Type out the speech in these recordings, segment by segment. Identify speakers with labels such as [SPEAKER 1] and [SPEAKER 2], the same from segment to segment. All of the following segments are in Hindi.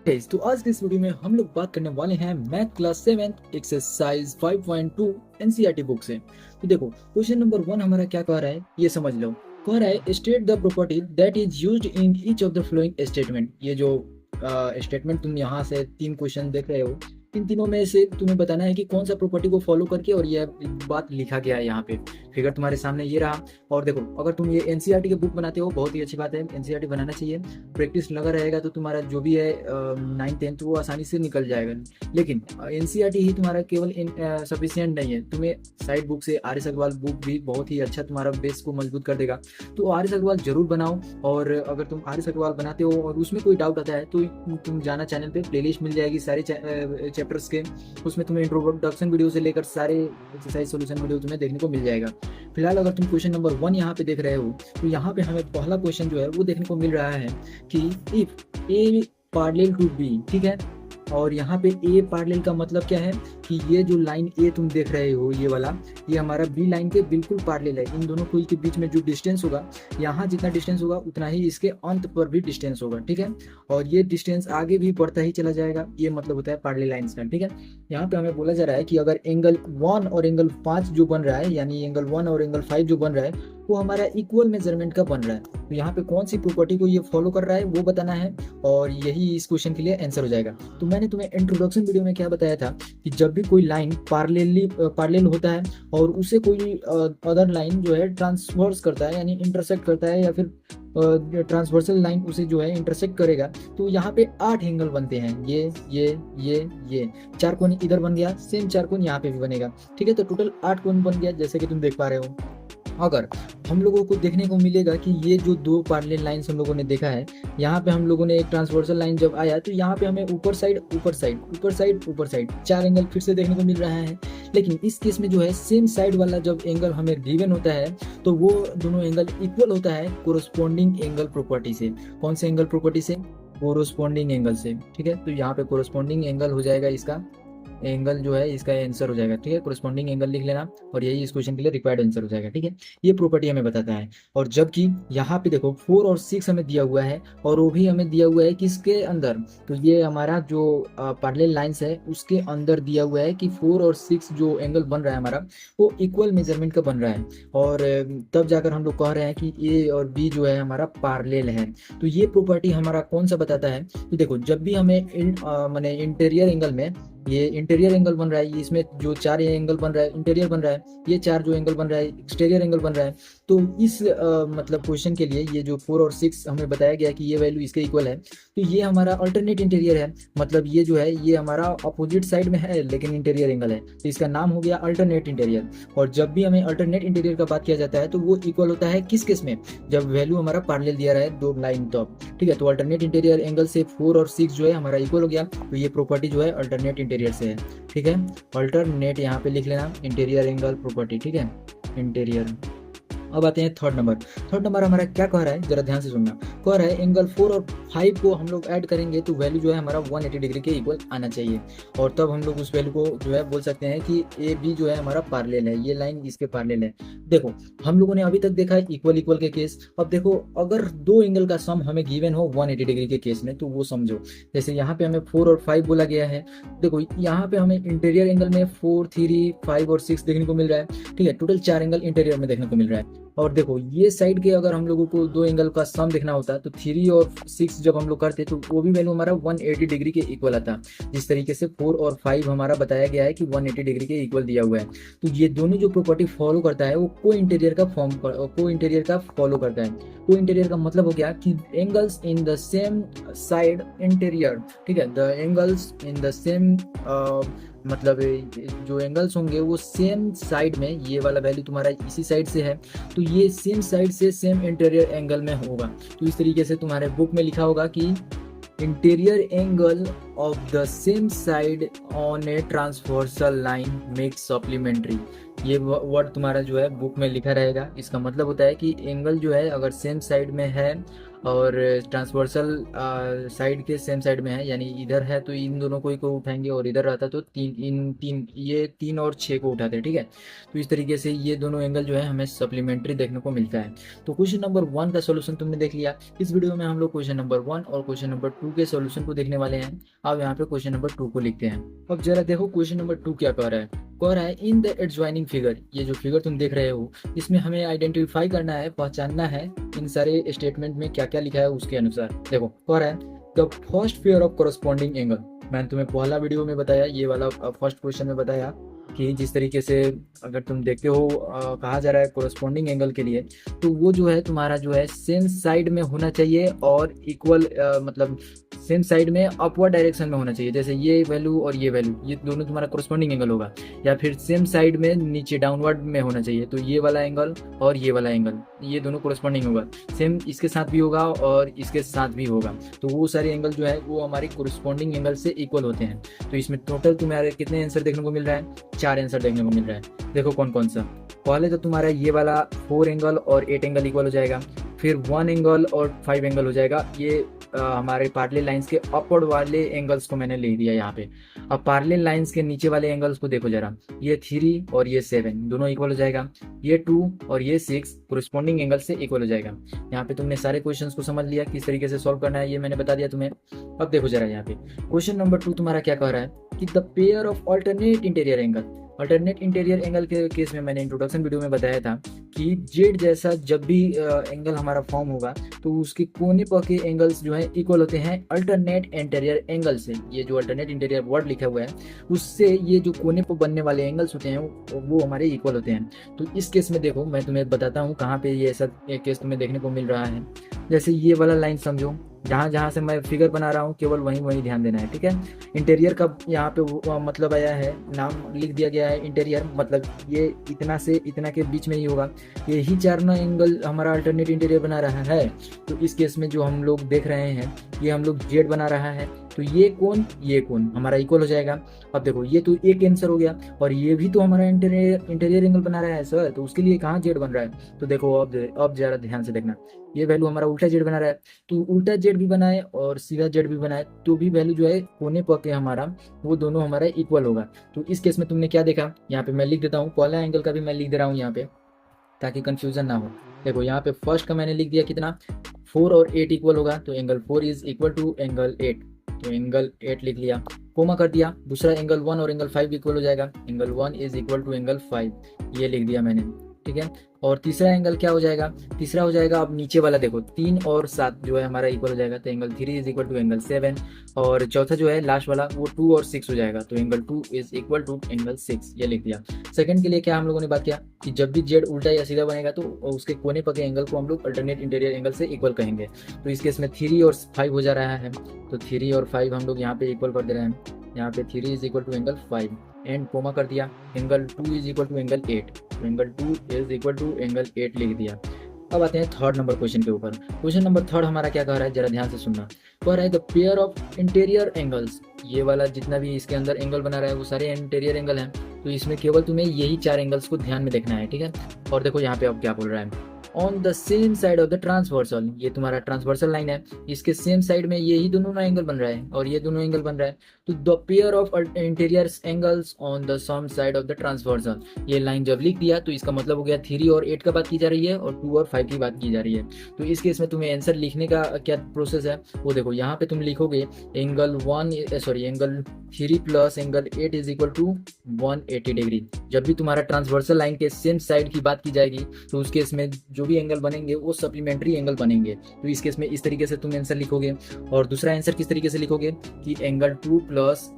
[SPEAKER 1] तो आज के इस वीडियो में हम लोग बात करने वाले हैं math class 7 exercise 5.2 NCERT book से। तो देखो क्वेश्चन नंबर 1 हमारा क्या कह रहा है ये समझ लो। कह रहा है state the property that is used in each of the following statement. ये जो स्टेटमेंट तुम यहाँ से 3 क्वेश्चन देख रहे हो, इन तीनों में से तुम्हें बताना है कि कौन सा प्रॉपर्टी को फॉलो करके और ये बात लिखा गया है यहाँ पे। फिगर तुम्हारे सामने ये रहा। और देखो अगर तुम ये एनसीईआरटी के बुक बनाते हो बहुत ही अच्छी बात है, एनसीईआरटी बनाना चाहिए। प्रैक्टिस लगा रहेगा तो तुम्हारा जो भी है 9th-10th वो आसानी से निकल जाएगा। लेकिन एनसीईआरटी ही तुम्हारा केवल सफिशियंट नहीं है, तुम्हें साइड बुक से आर एस अग्रवाल बुक भी बहुत ही अच्छा तुम्हारा बेस को मजबूत कर देगा। तो आर एस अग्रवाल जरूर बनाओ। और अगर तुम आर एस अग्रवाल बनाते हो और उसमें कोई डाउट आता है तो तुम जाना चैनल पे, प्लेलिस्ट मिल जाएगी सारे चैप्टर्स के। उसमें तुम्हें इंट्रोडक्शन वीडियो से लेकर सारे एक्सरसाइज सॉल्यूशन वीडियो तुम्हें देखने को मिल जाएगा। फिलहाल अगर तुम क्वेश्चन नंबर 1 यहाँ पे देख रहे हो तो यहाँ पे हमें पहला क्वेश्चन जो है वो देखने को मिल रहा है कि if a parallel to b, ठीक है। और यहाँ पे ए पैरेलल का मतलब क्या है कि ये जो लाइन ए तुम देख रहे हो ये वाला, ये हमारा बी लाइन के बिल्कुल पैरेलल है। इन दोनों कोई के बीच में जो डिस्टेंस होगा, यहाँ जितना डिस्टेंस होगा उतना ही इसके अंत पर भी डिस्टेंस होगा, ठीक है। और ये डिस्टेंस आगे भी बढ़ता ही चला जाएगा, ये मतलब होता है पैरेलल लाइंस का, ठीक है। यहाँ पे हमें बोला जा रहा है कि अगर एंगल 1 और एंगल 5 जो बन रहा है, यानी एंगल 1 और एंगल 5 जो बन रहा है वो हमारा इक्वल मेजरमेंट का बन रहा है। तो यहाँ पे कौन सी प्रॉपर्टी को ये फॉलो कर रहा है वो बताना है, और यही इस क्वेश्चन के लिए आंसर हो जाएगा। तो मैंने तुम्हें इंट्रोडक्शन वीडियो में क्या बताया था कि जब भी कोई लाइन पैरेलल होता है और उसे कोई अदर लाइन जो है ट्रांसवर्स करता है, यानी इंटरसेक्ट करता है, या फिर ट्रांसवर्सल लाइन उसे जो है इंटरसेक्ट करेगा, तो यहाँ पे 8 एंगल बनते हैं। ये 4 कोण इधर बन गया, सेम 4 कोण यहाँ पे भी बनेगा, ठीक है। तो टोटल 8 कोण बन गया जैसे कि तुम देख पा रहे हो। अगर हम लोगों को देखने को मिलेगा कि ये जो 2 पैरेलल लाइंस हम लोगों ने देखा है, यहाँ पे हम लोगों ने एक ट्रांसवर्सल लाइन जब आया तो यहाँ पे हमें ऊपर साइड ऊपर साइड ऊपर साइड ऊपर साइड 4 एंगल फिर से देखने को मिल रहा है। लेकिन इस केस में जो है सेम साइड वाला जब एंगल हमें गिवन होता है तो वो दोनों एंगल इक्वल होता है कोरोस्पोंडिंग एंगल प्रॉपर्टी से। कौन से एंगल प्रॉपर्टी से? कोरोस्पोंडिंग एंगल से, ठीक है। तो यहाँ पे कोरोस्पोंडिंग एंगल हो जाएगा, इसका एंगल जो है इसका आंसर हो जाएगा, ठीक है। कोरस्पॉन्डिंग एंगल लिख लेना और यही इस क्वेश्चन के लिए रिक्वायर्ड आंसर हो जाएगा, ठीक है। ये प्रॉपर्टी हमें बताता है। और जबकि यहाँ पे देखो 4 और 6 हमें दिया हुआ है, और वो भी हमें दिया हुआ है किसके अंदर, तो ये हमारा जो पैरेलल लाइंस है उसके अंदर दिया हुआ है कि 4 और 6 जो एंगल बन रहा है हमारा वो इक्वल मेजरमेंट का बन रहा है। और तब जाकर हम लोग कह रहे हैं कि ए और बी जो है हमारा पैरेलल है। तो ये प्रॉपर्टी हमारा कौन सा बताता है? तो देखो जब भी हमें माने इंटीरियर एंगल में, ये इंटीरियर एंगल बन रहा है, इसमें जो 4 एंगल बन रहा है इंटीरियर बन रहा है, ये 4 जो एंगल बन रहा है एक्सटीरियर एंगल बन रहा है। तो इस मतलब क्वेश्चन के लिए ये जो 4 और 6 हमें बताया गया कि ये वैल्यू इसके इक्वल है, तो ये हमारा अल्टरनेट इंटीरियर है। मतलब ये जो है ये हमारा अपोजिट साइड में है लेकिन इंटीरियर एंगल है, तो इसका नाम हो गया अल्टरनेट इंटीरियर। और जब भी हमें अल्टरनेट इंटीरियर का बात किया जाता है तो वो इक्वल होता है किस केस में? जब वैल्यू हमारा पैरेलल दिया रहा है 2 लाइन तब, ठीक है। तो अल्टरनेट इंटीरियर एंगल से 4 और 6 जो है हमारा इक्वल हो गया, तो ये प्रॉपर्टी जो है अल्टरनेट इंटीरियर से है, ठीक है। अल्टरनेट यहाँ पे लिख लेना, इंटीरियर एंगल प्रॉपर्टी, ठीक है, इंटीरियर। अब आते हैं थर्ड नंबर। थर्ड नंबर हमारा क्या कह रहा है जरा ध्यान से सुनना। कह रहा है एंगल 4 और 5 को हम लोग ऐड करेंगे तो वैल्यू जो है हमारा 180 डिग्री के इक्वल आना चाहिए, और तब हम लोग उस वैल्यू को जो है बोल सकते हैं कि ए बी जो है हमारा पैरेलल है, ये लाइन इसके पैरेलल है। देखो हम लोगों ने अभी तक देखा है इक्वल इक्वल के केस। अब देखो अगर 2 एंगल का सम हमें गिवन हो 180 डिग्री के केस में तो वो समझो, जैसे यहाँ पे हमें 4 और 5 बोला गया है। देखो यहाँ पे हमें इंटीरियर एंगल में 4, 3, 5 और 6 देखने को मिल रहा है, ठीक है। टोटल 4 एंगल इंटीरियर में देखने को मिल रहा है। और देखो ये साइड के अगर हम लोगों को 2 एंगल का सम देखना होता तो 3 और 6 जब हम लोग करते तो वो भी वैल्यू हमारा 180 डिग्री के इक्वल आता। जिस तरीके से 4 और 5 हमारा बताया गया है कि 180 डिग्री के इक्वल दिया हुआ है। तो ये दोनों जो प्रॉपर्टी फॉलो करता है वो को इंटीरियर का फॉलो करता है। को इंटीरियर का मतलब हो गया कि angles in the same side interior, ठीक है। The angles in the same मतलब जो एंगल्स होंगे वो सेम साइड में, ये वाला वैल्यू तुम्हारा इसी साइड से है तो ये सेम साइड से सेम इंटीरियर एंगल में होगा। तो इस तरीके से तुम्हारे बुक में लिखा होगा कि interior angle of the same side on a transversal line makes supplementary. ये वर्ड तुम्हारा जो है बुक में लिखा रहेगा। इसका मतलब होता है कि एंगल जो है अगर सेम साइड में है और ट्रांसवर्सल साइड के सेम साइड में है, यानी इधर है तो इन दोनों को ही को उठाएंगे, और इधर रहता तो ये 3 और 6 को उठाते हैं, ठीक है। तो इस तरीके से ये दोनों एंगल जो है हमें सप्लीमेंट्री देखने को मिलता है। तो क्वेश्चन नंबर 1 का सोल्यूशन तुमने देख लिया। इस वीडियो में हम लोग क्वेश्चन नंबर 1 और क्वेश्चन नंबर 2 के सोल्यूशन को देखने वाले हैं। अब यहाँ पे क्वेश्चन नंबर 2 को लिखते हैं। अब जरा देखो क्वेश्चन नंबर 2 क्या कह रहा है। कह रहा है इन द एडजॉइनिंग फिगर, ये जो फिगर तुम देख रहे हो इसमें हमें आइडेंटिफाई करना है, पहचानना है इन सारे स्टेटमेंट में क्या क्या लिखा है उसके अनुसार। देखो कह रहा है the first pair of corresponding angle. मैंने तुम्हें पहला वीडियो में बताया, ये वाला फर्स्ट क्वेश्चन में बताया कि जिस तरीके से अगर तुम देखते हो कहा जा रहा है कोरस्पॉन्डिंग एंगल के लिए, तो वो जो है तुम्हारा जो है सेम साइड में होना चाहिए और इक्वल मतलब सेम साइड में अपवर्ड डायरेक्शन में होना चाहिए। जैसे ये वैल्यू और ये वैल्यू, ये दोनों तुम्हारा कोरस्पॉन्डिंग एंगल होगा। या फिर सेम साइड में नीचे डाउनवर्ड में होना चाहिए, तो ये वाला एंगल और ये वाला एंगल ये दोनों कोरस्पॉन्डिंग होगा। सेम इसके साथ भी होगा और इसके साथ भी होगा। तो वो सारे एंगल जो है वो हमारी कोरस्पॉन्डिंग एंगल से इक्वल होते हैं। तो इसमें टोटल तुम्हारे कितने आंसर देखने को मिल रहा है? 4 आंसर देखने को मिल रहा है। देखो कौन कौन सा। पहले तो तुम्हारा ये वाला 4 एंगल और 8 एंगल इक्वल हो जाएगा। फिर 1 एंगल और 5 एंगल हो जाएगा। ये हमारे पार्लल लाइंस के अपवर्ड वाले एंगल्स को मैंने लिख दिया यहाँ पे। अब पार्लल लाइंस के नीचे वाले एंगल्स को देखो जरा, ये 3 और ये 7 दोनों इक्वल हो जाएगा। ये 2 और ये 6 कोरिस्पॉन्डिंग एंगल से इक्वल हो जाएगा। यहाँ पे तुमने सारे क्वेश्चंस को समझ लिया, किस तरीके से सॉल्व करना है ये मैंने बता दिया तुम्हें। अब देखो जरा यहाँ पे क्वेश्चन नंबर 2 तुम्हारा क्या कह रहा है कि the pair of alternate interior angle. Alternate interior angle के केस में मैंने इंट्रोडक्शन वीडियो में बताया था कि जेड जैसा जब भी एंगल हमारा फॉर्म होगा तो उसके कोने पर के एंगल्स जो है इक्वल होते हैं अल्टरनेट इंटीरियर एंगल से। ये जो अल्टरनेट इंटीरियर वर्ड लिखा हुआ है उससे ये जो कोने पर बनने वाले एंगल्स होते हैं वो हमारे इक्वल होते हैं। तो इस केस में देखो मैं तुम्हें बताता हूँ कहाँ पे ये ऐसा एक केस तुम्हें देखने को मिल रहा है। जैसे ये वाला लाइन समझो, जहाँ जहाँ से मैं फिगर बना रहा हूँ केवल वहीं वहीं ध्यान देना है, ठीक है। इंटीरियर का यहाँ पे मतलब आया है, नाम लिख दिया गया है इंटीरियर, मतलब ये इतना से इतना के बीच में ही होगा। यही 4 एंगल हमारा अल्टरनेट इंटीरियर बना रहा है। तो इस केस में जो हम लोग देख रहे हैं ये हम लोग जेड बना रहा है, तो ये कोण हमारा इक्वल हो जाएगा। अब देखो ये तो एक आंसर हो गया, और ये भी तो हमारा इंटीरियर एंगल बना रहा है सर, तो उसके लिए कहाँ जेड बन रहा है। तो देखो अब जरा ध्यान से देखना, ये वैल्यू हमारा उल्टा जेड बना रहा है। तो उल्टा जेड भी बनाए और सीधा जेड भी बनाए तो भी वैल्यू जो है कोने पर के हमारा वो दोनों हमारा इक्वल होगा। तो इस केस में तुमने क्या देखा, यहाँ पे मैं लिख देता हूँ, पहला एंगल का भी मैं लिख दे रहा हूँ यहाँ पे ताकि कंफ्यूजन ना हो। देखो यहाँ पे फर्स्ट का मैंने लिख दिया कितना, 4 और 8 इक्वल होगा, तो angle 4 is equal to angle 8, तो एंगल 8 लिख लिया, कोमा कर दिया। दूसरा एंगल 1 और एंगल 5 इक्वल हो जाएगा, angle 1 is equal to angle 5, ये लिख दिया मैंने, ठीक है। और तीसरा एंगल क्या हो जाएगा, तीसरा हो जाएगा अब नीचे वाला देखो 3 और 7 जो है हमारा इक्वल हो जाएगा, तो angle 3 is equal to angle 7। और चौथा जो है लास्ट वाला वो 2 और 6 हो जाएगा, तो angle 2 is equal to angle 6, ये लिख दिया। सेकंड के लिए क्या हम लोगों ने बात किया कि जब भी जेड उल्टा या सीधा बनेगा तो उसके कोने पर के एंगल को हम लोग अल्टरनेट इंटीरियर एंगल से इक्वल कहेंगे। तो इस केस में 3 और 5 हो जा रहा है, तो 3 और 5 हम लोग यहाँ पे इक्वल कर दे रहे हैं। यहाँ पे 3 is equal to angle 5 and comma कर दिया, angle 2 is equal to angle 8, तो angle 2 is equal to angle 8 लिख दिया। अब आते हैं थर्ड नंबर क्वेश्चन के ऊपर। क्वेश्चन नंबर 3 हमारा क्या कह रहा है, जरा ध्यान से सुनना। कह रहा है the pair of interior angles, ये वाला जितना भी इसके अंदर एंगल बना रहा है वो सारे इंटीरियर एंगल हैं, तो इसमें केवल तुम्हें यही 4 एंगल्स को ध्यान में देखना है, ठीक है। और देखो यहाँ पे अब क्या बोल रहा है, on the same side of the transversal, ये तुम्हारा ट्रांसवर्सल लाइन है, इसके सेम साइड में यही दोनों एंगल बन रहा है और ये दोनों एंगल बन रहा है। तो the pair of interior angles on the same side of the transversal, ये लाइन जब लिख दिया तो इसका मतलब हो गया 3 और 8 का बात की जा रही है और 2 और 5 की बात की जा रही है। तो इस केस में तुम्हें आंसर लिखने का क्या प्रोसेस है वो देखो, यहाँ पे तुम लिखोगे angle 3 plus angle 8 is equal to 180 degree. जब भी तुम्हारा ट्रांसवर्सल लाइन के सेम साइड की बात की जाएगी तो उस केस में जो भी एंगल बनेंगे वो सप्लीमेंट्री एंगल बनेंगे। तो इस केस में इस तरीके से तुम आंसर लिखोगे। और दूसरा आंसर किस तरीके से लिखोगे कि एंगल 2 प्लस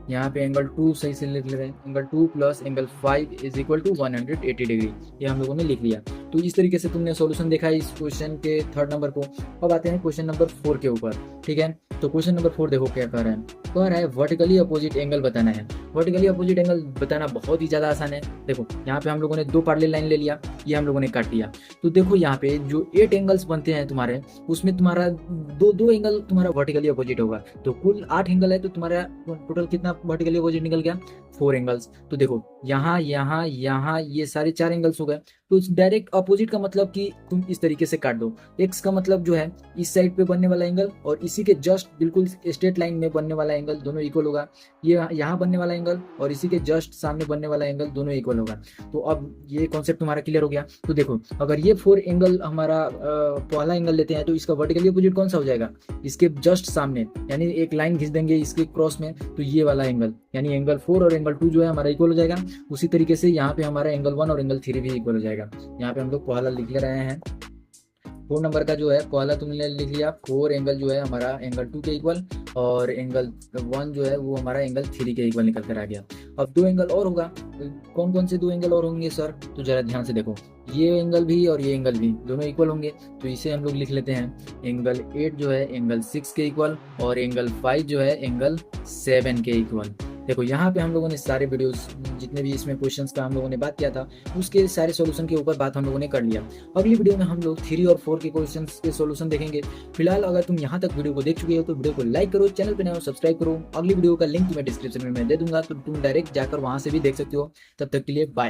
[SPEAKER 1] यहाँ पे एंगल 2 सही से लिख ले रहे हैं, angle 2 plus angle 5 is equal to 180 degree, ये हम लोगों ने लिख लिया। तो इस तरीके से तुमने सॉल्यूशन देखा इस क्वेश्चन के थर्ड नंबर को। अब आते हैं क्वेश्चन नंबर 4 के ऊपर, ठीक है। तो क्वेश्चन नंबर 4 देखो क्या कह रहा है, कह रहा है वर्टिकली अपोजिट एंगल बताना है। वर्टिकली अपोजिट एंगल बताना बहुत ही ज़्यादा आसान है। देखो यहाँ पे हम लोगों ने 2 पैरेलल लाइन ले लिया, ये हम लोगों ने काट लिया। तो देखो यहाँ पे जो 8 एंगल्स बनते हैं तुम्हारे, उसमें तुम्हारा दो एंगल तुम्हारा वर्टिकली अपोजिट होगा, तो कुल 8 एंगल है, तो तुम्हारा टोटल कितना वर्टिकली अपोजिट निकल गया, 4 एंगल्स। तो देखो यहाँ यहाँ यहाँ ये सारे 4 एंगल्स हो गए। तो डायरेक्ट अपोजिट का मतलब कि तुम इस तरीके से काट दो। एक्स का मतलब जो है इस साइड पे बनने वाला एंगल और इसी के जस्ट बिल्कुल स्ट्रेट लाइन में बनने वाला एंगल दोनों इक्वल होगा। ये यहाँ बनने वाला एंगल और इसी के जस्ट सामने बनने वाला एंगल दोनों इक्वल होगा। तो अब ये कॉन्सेप्ट तुम्हारा क्लियर हो गया। तो देखो अगर ये 4 एंगल हमारा पहला एंगल लेते हैं तो इसका वर्टिकली अपोजिट कौन सा हो जाएगा, इसके जस्ट सामने, यानी एक लाइन खींच देंगे इसके क्रॉस में, तो ये वाला एंगल यानी एंगल 4 और एंगल 2 जो है हमारा इक्वल हो जाएगा। उसी तरीके से यहाँ पे हमारा एंगल 1 और एंगल 3 भी इक्वल हो जाएगा। यहाँ पे हम लोग पहला लिख ले रहे हैं 4 नंबर का जो है पहला तुमने लिख लिया 4 एंगल जो है हमारा एंगल 2 के इक्वल और एंगल 1 जो है वो हमारा एंगल 3 के इक्वल निकल कर आ गया। अब 2 एंगल और होगा, कौन कौन से 2 एंगल और होंगे सर, तो जरा ध्यान से देखो, ये एंगल भी और ये एंगल भी दोनों इक्वल होंगे। तो इसे हम लोग लिख लेते हैं एंगल 8 जो है एंगल 6 के इक्वल और एंगल 5 जो है एंगल 7 के इक्वल। देखो यहाँ पे हम लोगों ने सारे वीडियोस जितने भी इसमें क्वेश्चंस का हम लोगों ने बात किया था उसके सारे सॉल्यूशन के ऊपर बात हम लोगों ने कर लिया। अगली वीडियो में हम लोग 3 और 4 के क्वेश्चंस के सॉल्यूशन देखेंगे। फिलहाल अगर तुम यहाँ तक वीडियो को देख चुके हो तो वीडियो को लाइक करो, चैनल पे नए हो सब्सक्राइब करो। अगली वीडियो का लिंक तुम्हें डिस्क्रिप्शन में मैं दे दूंगा, तो तुम डायरेक्ट जाकर वहां से भी देख सकते हो। तब तक के लिए बाय।